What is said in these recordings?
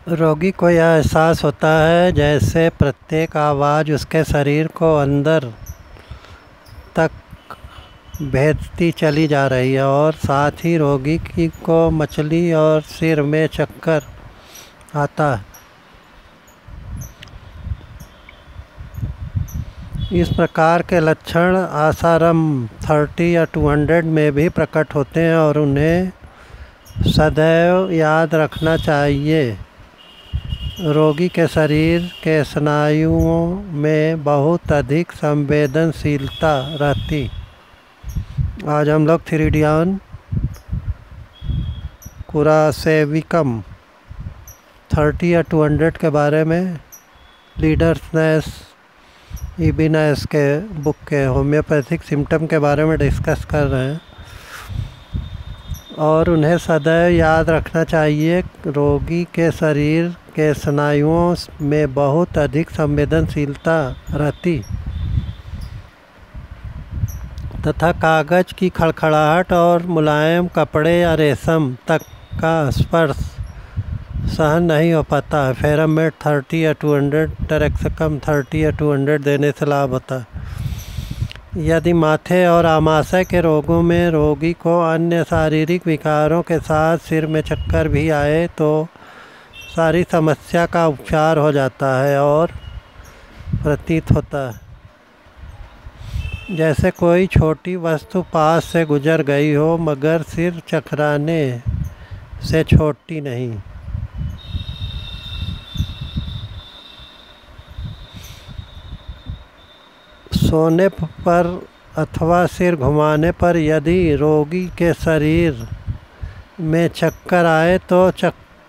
रोगी को यह एहसास होता है जैसे प्रत्येक आवाज़ उसके शरीर को अंदर तक भेदती चली जा रही है और साथ ही रोगी को मचली और सिर में चक्कर आता है। इस प्रकार के लक्षण आसारम 30 या 200 में भी प्रकट होते हैं और उन्हें सदैव याद रखना चाहिए। रोगी के शरीर के स्नायुओं में बहुत अधिक संवेदनशीलता रहती। आज हम लोग थ्रिडियन कुरासेविकम 30 या 200 के बारे में लीडर्सनेस इबिनेस के बुक के होम्योपैथिक सिम्टम के बारे में डिस्कस कर रहे हैं और उन्हें सदैव याद रखना चाहिए। रोगी के शरीर के स्नायुओं में बहुत अधिक संवेदनशीलता रहती तथा कागज की खड़खड़ाहट और मुलायम कपड़े या रेशम तक का स्पर्श सहन नहीं हो पाता है। फेरामेट 30 या 200 टेरेक्सकम 30 या 200 देने से लाभ होता है। यदि माथे और आमाशय के रोगों में रोगी को अन्य शारीरिक विकारों के साथ सिर में चक्कर भी आए तो सारी समस्या का उपचार हो जाता है और प्रतीत होता है जैसे कोई छोटी वस्तु पास से गुजर गई हो मगर सिर चकराने से छोड़ती नहीं। सोने पर अथवा सिर घुमाने पर यदि रोगी के शरीर में चक्कर आए तो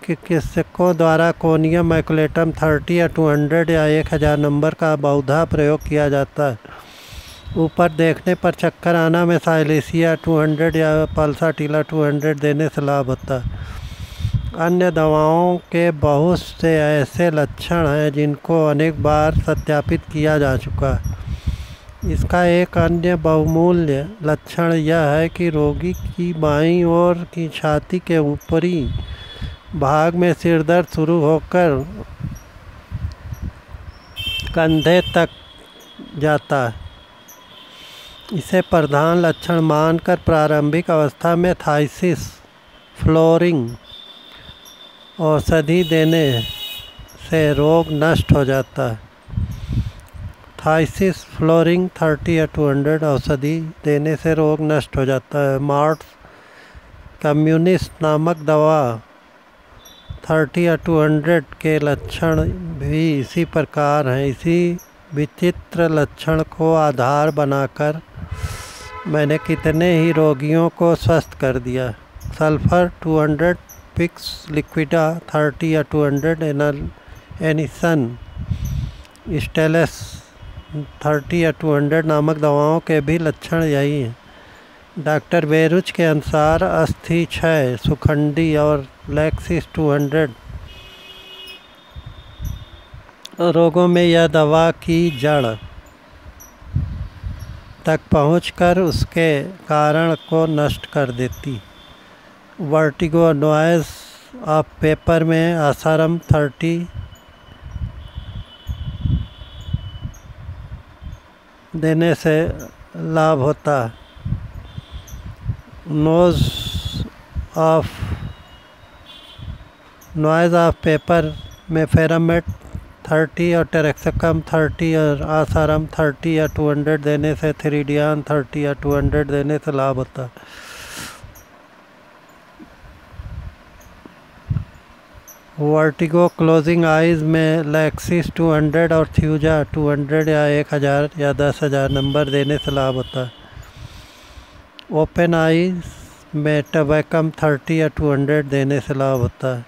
चिकित्सकों द्वारा कोनियम मैकुलेटम 30 या 200 या 1000 नंबर का बहुधा प्रयोग किया जाता है। ऊपर देखने पर चक्कर आना में साइलेसिया 200 या पल्साटिला 200 देने से लाभ होता है। अन्य दवाओं के बहुत से ऐसे लक्षण हैं जिनको अनेक बार सत्यापित किया जा चुका है। इसका एक अन्य बहुमूल्य लक्षण यह है कि रोगी की बाईं ओर की छाती के ऊपरी भाग में सिर दर्द शुरू होकर कंधे तक जाता है। इसे प्रधान लक्षण मानकर प्रारंभिक अवस्था में थाइसिस फ्लोरिंग औषधि देने से रोग नष्ट हो जाता है। थाइसिस फ्लोरिंग 30 या 200 औषधि देने से रोग नष्ट हो जाता है। मार्स कम्युनिस्ट नामक दवा 30 या 200 के लक्षण भी इसी प्रकार हैं। इसी विचित्र लक्षण को आधार बनाकर मैंने कितने ही रोगियों को स्वस्थ कर दिया। सल्फर 200 पिक्स लिक्विडा 30 या 200 एनिसन स्टेलस 30 या 200 नामक दवाओं के भी लक्षण यही हैं। डॉक्टर बेरुच के अनुसार अस्थि क्षय सुखंडी और लैक्सिस 200 रोगों में यह दवा की जड़ तक पहुंचकर उसके कारण को नष्ट कर देती। वर्टिगो नॉइज ऑफ पेपर में आसारम 30 देने से लाभ होता है। नॉइज ऑफ पेपर में फेरामेट 30 और टेरेक्सकम 30 और आसारम 30 या 200 देने से थ्रिडियन 30 या 200 देने से लाभ होता है। वर्टिगो क्लोजिंग आइज में लैक्सिस 200 और थ्यूजा 200 या 1000 या 10,000 नंबर देने से लाभ होता है। ओपन आइज में टबैकम 30 या 200 देने से लाभ होता है।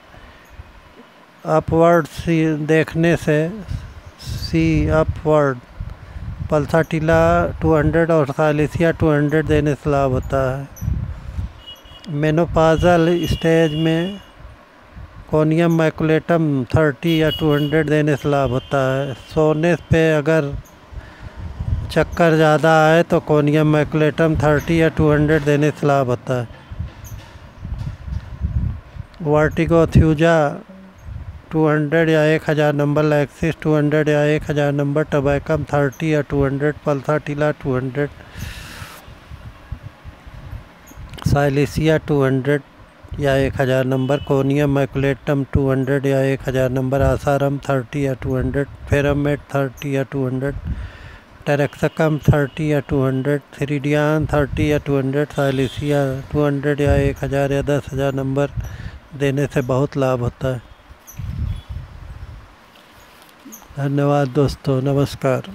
अपवर्ड देखने से सी अपवर्ड पल्साटिला 200 और साइलेसिया 200 देने से लाभ होता है। मेनोपाजल स्टेज में कोनियम मैकुलेटम 30 या 200 देने से लाभ होता है। सोने पे अगर चक्कर ज़्यादा आए तो कोनियम मैकुलेटम 30 या 200 देने से लाभ होता है। वर्टिगो थ्यूजा 200 या 1000 नंबर लैक्सिस 200 या 1000 नंबर टबैकम 30 या 200 पल्साटिला 200 साइलिसिया 200 या 1000 नंबर कोनियम मैकुलेटम 200 या 1000 नंबर आसारम 30 या 200 फेरामेट 30 या 200 टेरेक्सकम 30 या 200 थ्रिडियान 30 या 200 साइलिसिया 200 या 1000 या 10,000 नंबर देने से बहुत लाभ होता है। धन्यवाद दोस्तों, नमस्कार।